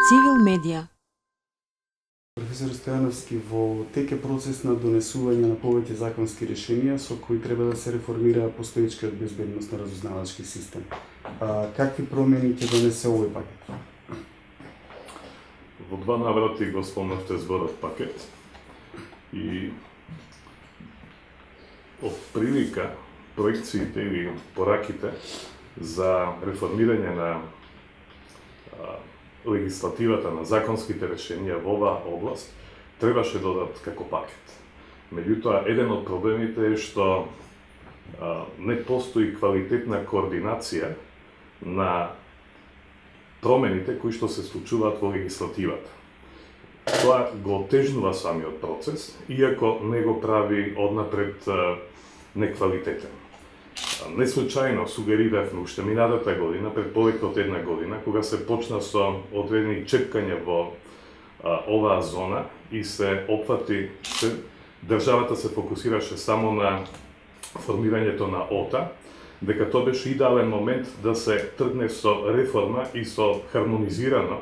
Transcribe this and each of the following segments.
Цивил медија. Професор Стојановски, во тек е процес на донесување на повеќе законски решенија со кои треба да се реформира постоечкиот безбедносно-разузнавачки систем. Какви промени ќе донесе овој пакет? Во два наврати го спомнавте зборот пакет и од прилика проекциите или пораките за реформирање на легислативата на законските решенија во оваа област требаше додат како пакет. Меѓутоа, еден од проблемите е што не постои квалитетна координација на промените кои што се случуваат во легислативата. Тоа го отежнува самиот процес, иако не го прави однапред неквалитетен. Не случајно сугерирав уште минатата година, пред повеќе од една година, кога се почна со одредени чепкања во оваа зона и се опфати, државата се фокусираше само на формирањето на ОТА, дека тоа беше идеален момент да се тргне со реформа и со хармонизирано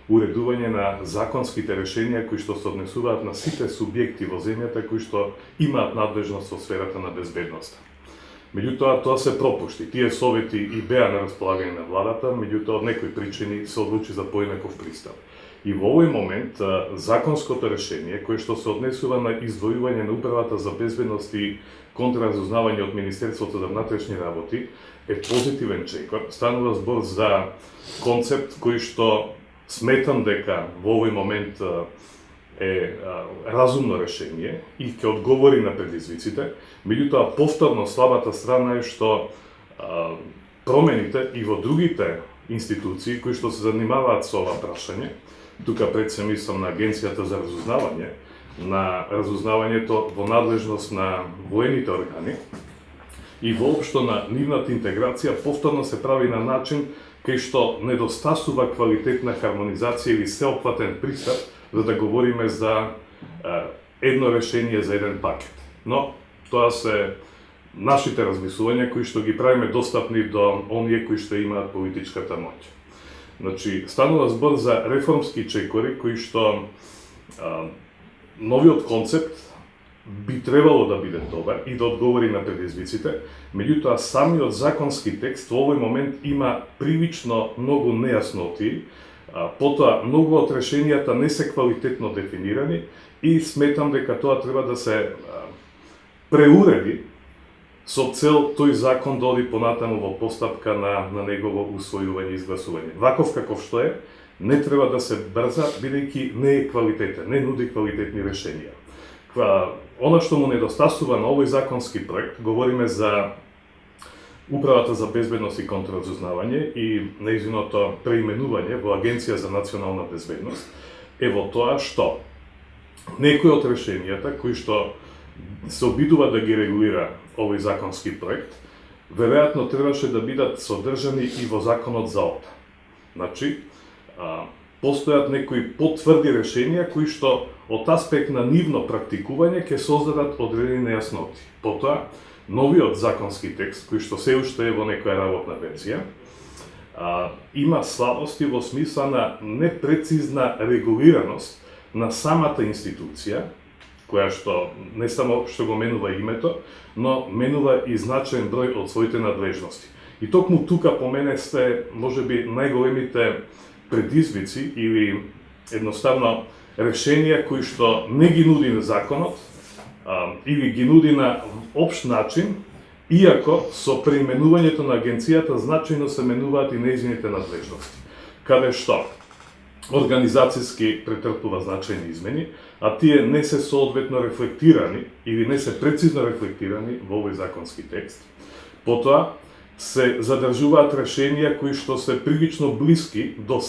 уредување на законските решенија кои што се однесуваат на сите субјекти во земјата кои што имаат надлежност во сферата на безбедноста. Меѓутоа, тоа се пропушти. Тие совети и беа на располагање на владата, меѓутоа од некои причини се одлучи за поинаков пристап. И во овој момент, законското решение, кое што се однесува на издвојување на Управата за безбедност и контраразузнавање од Министерството за внатрешни работи, е позитивен чекор. Станува збор за концепт кој што сметам дека во овој момент е разумно решение и ќе одговори на предизвиците. Меѓутоа, повторно слабата страна е што промените и во другите институции кои што се занимаваат со ова прашање, тука пред се мислам на Агенцијата за разузнавање, на разузнавањето во надлежност на воените органи и воопшто на нивната интеграција повторно се прави на начин кај што недостасува квалитетна хармонизација или сеопфатен пристап за да говориме за едно решение за еден пакет. Но тоа се нашите размислувања кои што ги правиме достапни до оние кои што имаат политичката моќ. Значи, станува збор за реформски чекори кои што новиот концепт би требало да биде добар и да одговори на предизвиците, меѓутоа самиот законски текст во овој момент има прилично многу нејаснотии, потоа многу од решенијата не се квалитетно дефинирани и сметам дека тоа треба да се преуреди со цел тој закон да оди понатаму во постапка на негово усвојување и изгласување. Ваков каков што е, не треба да се брза, бидејќи не е квалитетен, не нуди квалитетни решенија. Она што му недостасува на овој законски проект, говориме за Управата за безбедност и контраразузнавање и нејзиното преименување во Агенција за национална безбедност, е во тоа што некои од решенијата кои што се обидува да ги регулира овој законски проект, веројатно требаше да бидат содржани и во законот за ОТА. Значи, постојат некои потврди решенија кои што од аспект на нивно практикување ќе создадат одредени нејасноти. Потоа, новиот законски текст, кој што се уште е во некоја работна верзија, има слабости во смисла на непрецизна регулираност на самата институција, која што не само што го менува името, но менува и значаен број од своите надлежности. И токму тука по мене се можеби најголемите предизвици или едноставно решенија кои што не ги нуди на законот или ги нуди на општ начин, иако со преименувањето на агенцијата значајно се менуваат и нејзините надлежности, каде што организацијски претрпува значајни измени, а тие не се соодветно рефлектирани или не се прецизно рефлектирани во овој законски текст. Потоа се задржуваат решенија кои што се прилично блиски до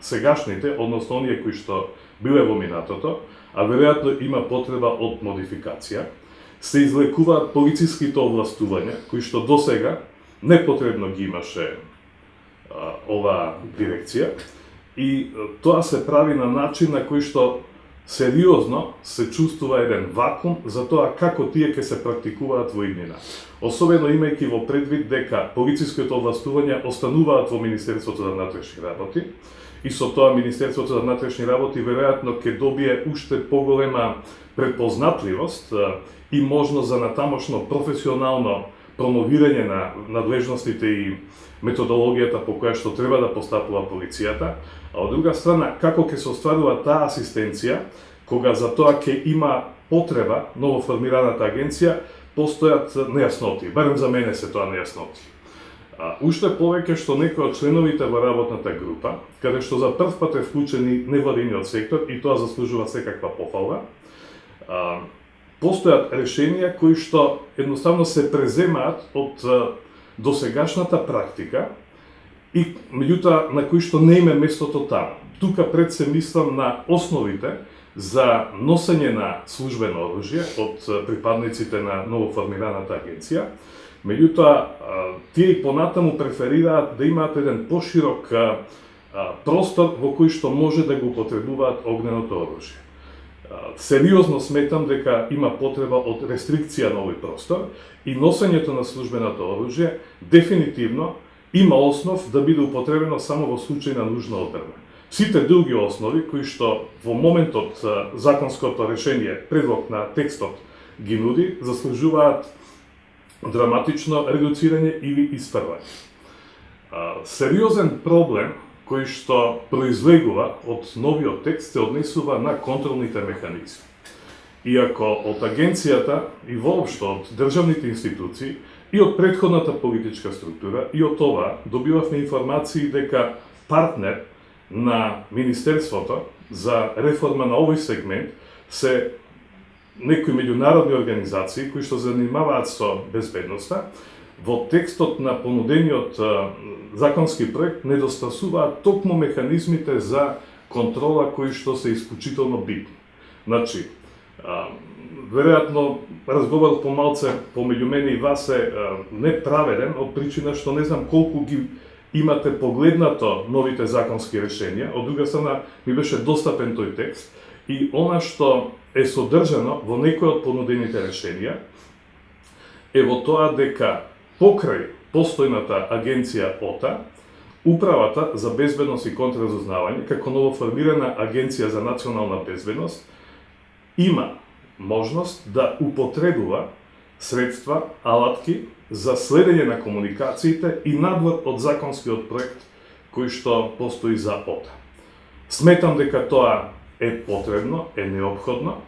сегашните, односно оние кои што биле во минатото, а веројатно има потреба од модификација. Се излекуваат полициските овластувања, кои што досега непотребно ги имаше оваа дирекција, и тоа се прави на начин на кој што сериозно се чувствува еден вакуум за тоа како тие ќе се практикуваат во иднина. Особено имајќи во предвид дека полициските овластувања остануваат во Министерството за внатрешни работи и со тоа Министерството за внатрешни работи веројатно ќе добие уште поголема препознатливост и можност за натамошно професионално промовирање на надлежностите и методологијата по која што треба да постапува полицијата, а од друга страна како ќе се остварува таа асистенција кога за тоа ќе има потреба новоформираната агенција, постојат нејасноти, барем за мене се тоа нејасноти. Уште повеќе што некои од членовите во работната група, каде што за прв пат е вклучен и невладиниот сектор, и тоа заслужува секаква пофалба, постојат решенија кои што едноставно се преземаат од досегашната практика и меѓутоа на кои што не има местото таму. Тука пред се мислам на основите за носење на службено оружје од припадниците на новоформираната агенција. Меѓутоа, тие и понатаму преферираат да имаат еден поширок простор во кој што може да го употребуваат огненото оружје. Сериозно сметам дека има потреба од рестрикција на овој простор и носењето на службеното оружје дефинитивно има основ да биде употребено само во случај на нужна одбрана. Сите други основи кои што во моментот законското решение, предлог на текстот ги нуди, заслужуваат драматично редуцирање или исправање. Сериозен проблем кој што произлегува од новиот текст се однесува на контролните механизми. Иако од агенцијата и воопшто од државните институции и од претходната политичка структура и од ова добивавме информации дека партнер на Министерството за реформа на овој сегмент се некои меѓународни организации кои што занимаваат со безбедноста. Во текстот на понудениот законски проект недостасуваат токму механизмите за контрола кои што се исклучително битни. Значи, веројатно разговор помалце помеѓу мене и вас е неправеден од причина што не знам колку ги имате погледнато новите законски решенија, од друга страна ми беше достапен тој текст и она што е содржано во некои од понудените решенија е во тоа дека покрај постојната агенција ОТА, Управата за безбедност и контраразузнавање, како новоформирана агенција за национална безбедност, има можност да употребува средства, алатки за следење на комуникациите и надвор од законскиот проект кој што постои за ОТА. Сметам дека тоа е потребно, е неопходно,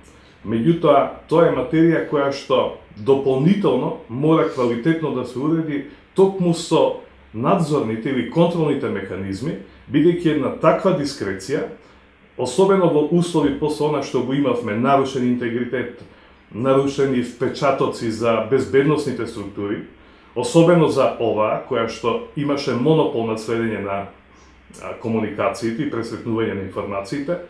меѓутоа тоа е материја која што дополнително мора квалитетно да се уреди токму со надзорните или контролните механизми, бидејќи една таква дискреција, особено во услови после она што го имавме, нарушен интегритет, нарушени впечатоци за безбедносните структури, особено за оваа, која што имаше монопол на следење на комуникациите и пресретнување на информациите,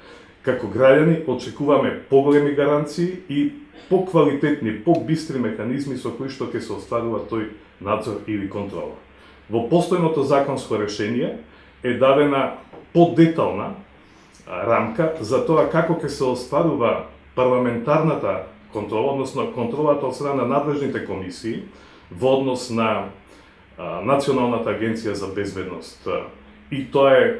како граѓани очекуваме поголеми гаранции и поквалитетни, побистри механизми со кои што ќе се остварува тој надзор или контрола. Во постојното законско решение е дадена подетална рамка за тоа како ќе се остварува парламентарната контрола, односно контролата од страна на надлежните комисии во однос на Националната агенција за безбедност. И тоа е,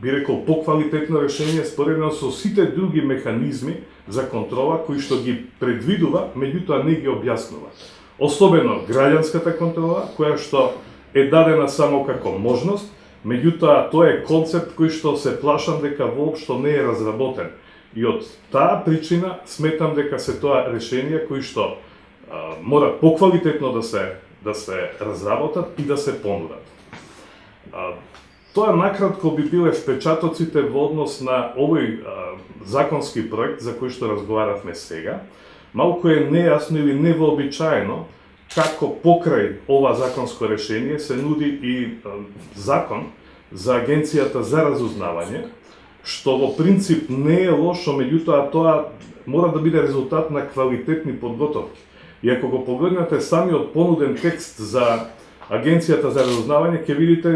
би рекол, поквалитетно решение споредно со сите други механизми за контрола кои што ги предвидува, меѓутоа не ги објаснува. Особено граѓанската контрола, која што е дадена само како можност, меѓутоа тоа е концепт кој што се плашам дека воопшто не е разработен. И од таа причина сметам дека се тоа решение кои што мора поквалитетно да се разработат и да се понудат. Тоа накратко би биле впечатоците во однос на овој законски проект за кој што разговаравме сега. Малку е нејасно или невообичаено како покрај ова законско решение се нуди и закон за Агенцијата за разузнавање, што во принцип не е лошо, меѓутоа тоа мора да биде резултат на квалитетни подготовки. И ако го погледнете самиот понуден текст за Агенцијата за разузнавање, ќе видите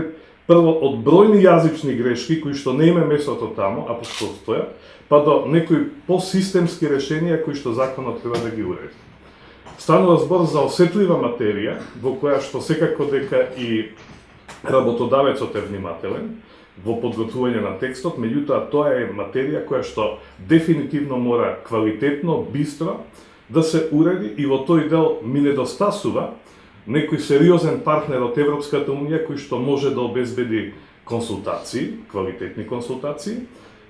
прво од бројни јазични грешки кои што не има местото таму, а постојат, па до некои посистемски решенија кои што законот треба да ги уреди. Станува збор за осетлива материја, во која што секако дека и работодавецот е внимателен, во подготвување на текстот, меѓутоа тоа е материја која што дефинитивно мора квалитетно, бистро да се уреди и во тој дел ми недостасува некој сериозен партнер од Европската Унија кој што може да обезбеди консултации,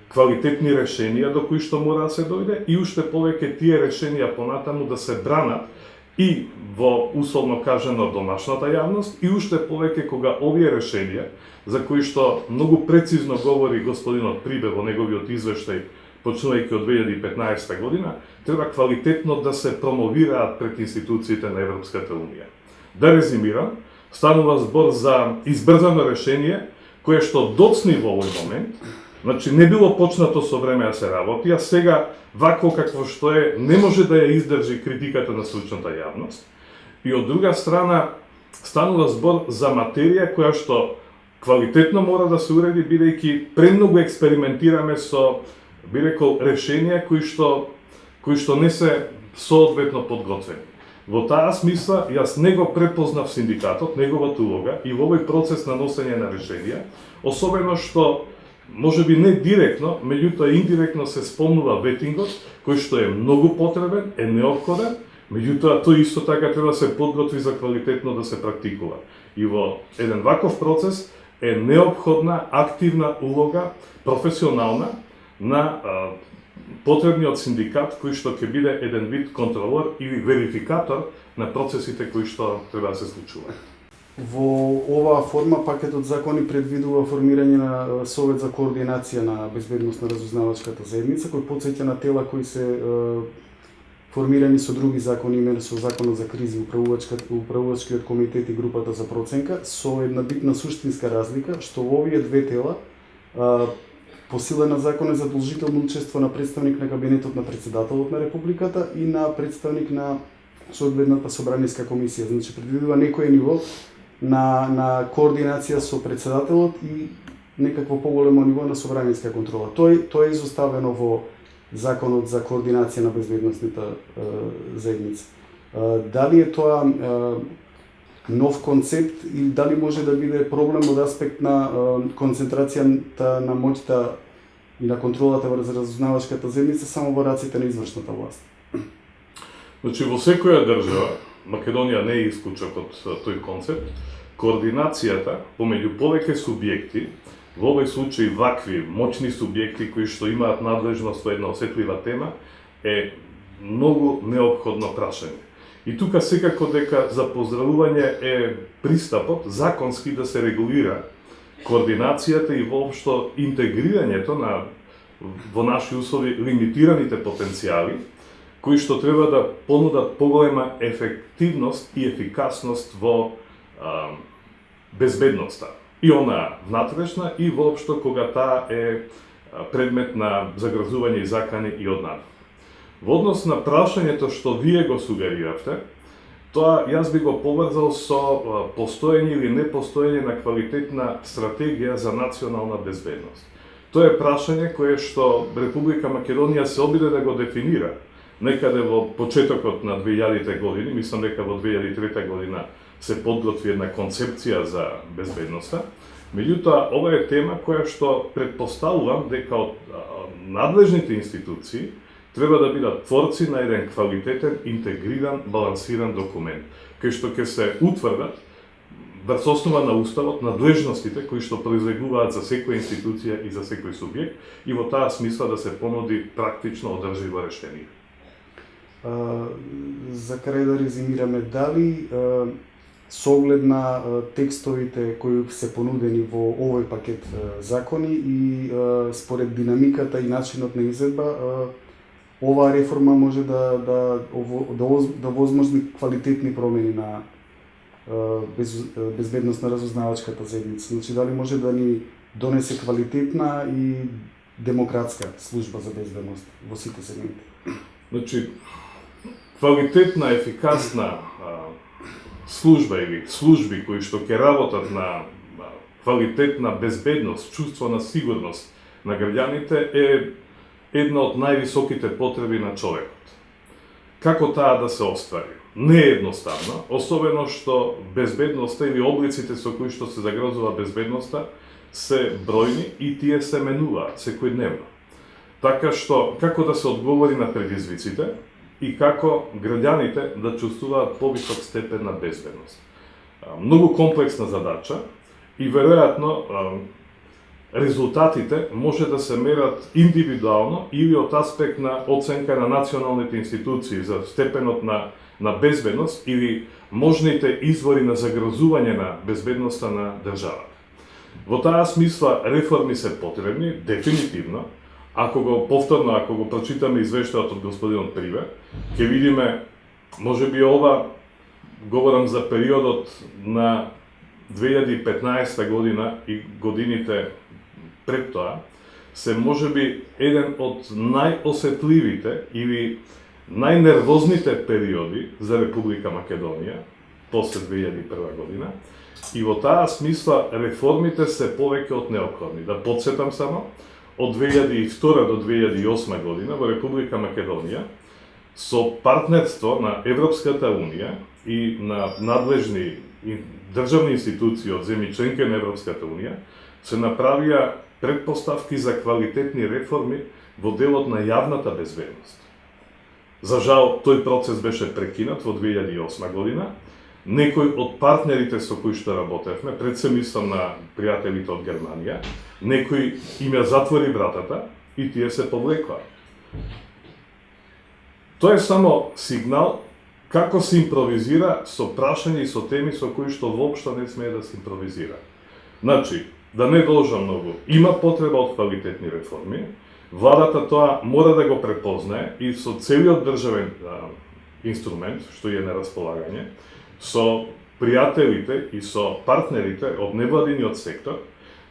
квалитетни решенија до кои што мора да се дојде и уште повеќе тие решенија понатаму да се бранат и во условно кажано домашната јавност и уште повеќе кога овие решенија за кои што многу прецизно говори господинот Прибе во неговиот извештај почнувајќи од 2015 година, треба квалитетно да се промовираат пред институциите на Европската Унија. Да резимирам, станува збор за избрзано решение кое што доцни во овој момент, значи не било почнато со време да се работи, а сега вакво какво што е не може да ја издржи критиката на стручната јавност. И од друга страна станува збор за материја која што квалитетно мора да се уреди, бидејќи премногу експериментираме со, би рекол, решенија кои што не се соодветно подготвени. Во таа смисла, јас не го препознав синдикатот, неговата улога и во овој процес на носење на решенија, особено што може би не директно, меѓутоа индиректно се спомнува ветингот, кој што е многу потребен, е неопходен, меѓутоа тој исто така треба да се подготви за квалитетно да се практикува. И во еден ваков процес е неопходна активна улога, професионална, на потребниот синдикат кој што ќе биде еден вид контролор или верификатор на процесите кои што треба да се случуваат. Во оваа форма пакетот закони предвидува формирање на Совет за координација на безбедност на разузнавачката заедница, кој потсеќа на тела кои се формирани со други закони, имено со Законот за кризи, управувачкиот комитет и групата за проценка, со една битна суштинска разлика, што во овие две тела по сила на закон е задолжително учество на представник на кабинетот на председателот на Републиката и на представник на соодветната собраниска комисија. Значи предвидува некое ниво на координација со председателот и некакво поголемо ниво на собраниска контрола. Тоа е изоставено во Законот за координација на безбедносната заедница. Дали е тоа нов концепт или дали може да биде проблем од аспект на концентрацијата на моќта и на контролата врз разузнавачката заедница само во раците на извршната власт? Значи, во секоја држава, Македонија не е исклучок од тој концепт, координацијата помеѓу повеќе субјекти, во овој случај вакви моćни субјекти кои што имаат надлежност во една осетлива тема, е многу неопходно прашање. И тука секако дека за поздравување е пристапот законски да се регулира координацијата и воопшто интегрирањето на во наши услови лимитираните потенцијали кои што треба да понудат поголема ефективност и ефикасност во безбедноста. И она внатрешна и воопшто кога таа е предмет на загрозување и закани и однадвор. Во однос на прашањето што вие го сугериравте, тоа јас би го поврзал со постоење или непостоење на квалитетна стратегија за национална безбедност. Тоа е прашање кое што Република Македонија се обиде да го дефинира некаде во почетокот на 2000-те години, мислам дека во 2003 година се подготви една концепција за безбедноста. Меѓутоа, ова е тема која што предпоставувам дека од надлежните институции треба да бидат творци на еден квалитетен, интегриран, балансиран документ, кај што ќе се утврдат врз основа на уставот надлежностите кои што произлегуваат за секоја институција и за секој субјект и во таа смисла да се понуди практично одржливо решение. За крај да резимираме, дали со оглед на текстовите кои се понудени во овој пакет закони и според динамиката и начинот на изvedба, оваа реформа може да возможни квалитетни промени на безбедност на разузнавачката заедница. Значи, дали може да ни донесе квалитетна и демократска служба за безбедност во сите сегменти? Значи, квалитетна, ефикасна служба или служби кои што ќе работат на квалитетна безбедност, чувство на сигурност на граѓаните е една од највисоките потреби на човекот. Како таа да се оствари? Не е едноставно, особено што безбедноста или облиците со кои што се загрозува безбедноста се бројни и тие се менуваат секојдневно. Така што, како да се одговори на предизвиците и како граѓаните да чувствуваат повисок степен на безбедност. Многу комплексна задача и веројатно резултатите може да се мерат индивидуално или од аспект на оценка на националните институции за степенот на безбедност или можните извори на загрозување на безбедноста на државата. Во таа смисла реформи се потребни, дефинитивно. Ако го прочитаме извештајот од господинот Приве, ќе видиме, можеби ова, говорам за периодот на 2015 година и годините пред тоа, се можеби еден од најосетливите или најнервозните периоди за Република Македонија после 2001 година. И во таа смисла реформите се повеќе од неопходни. Да подсетам само, од 2002 до 2008 година во Република Македонија со партнерство на Европската Унија и на надлежни државни институции од земји членки на Европската Унија се направија предпоставки за квалитетни реформи во делот на јавната безбедност. За жал, тој процес беше прекинат во 2008 година. Некои од партнерите со кои што работевме, пред се мислам на пријателите од Германија, некои им ја затвори вратата и тие се повлекоа. Тоа е само сигнал како се импровизира со прашања и со теми со кои што воопшто не смее да се импровизира. Значи, да не должам многу, има потреба од квалитетни реформи, владата тоа мора да го препознае и со целиот државен инструмент што е на располагање, со пријателите и со партнерите од невладиниот сектор,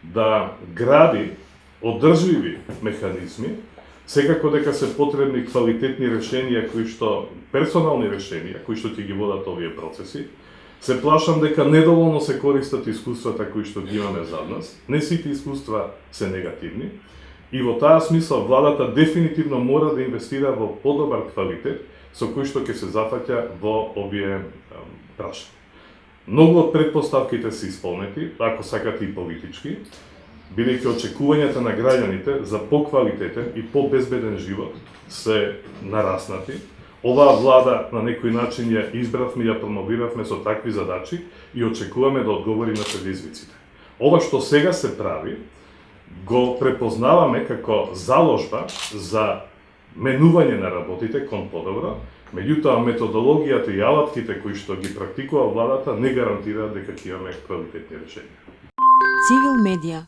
да гради одржливи механизми, секако дека се потребни квалитетни решенија, персонални решенија, кои што ќе ги водат овие процеси. Се плашам дека недоволно се користат искуствата кои што ги имаме зад нас. Не сите искуства се негативни. И во таа смисла владата дефинитивно мора да инвестира во подобар квалитет со кој што ќе се зафаќа во овие прашања. Многу од предпоставките се исполнети, ако сакате и политички, бидејќи очекувањата на граѓаните за поквалитетен и побезбеден живот се нараснати. Оваа влада на некој начин ја избравме и ја промовиравме со такви задачи и очекуваме да одговори на предизвиците. Ова што сега се прави, го препознаваме како заложба за менување на работите кон подобро, меѓутоа методологијата и алатките кои што ги практикува владата не гарантираат дека ќе имаме квалитетни решенија. Цивил медија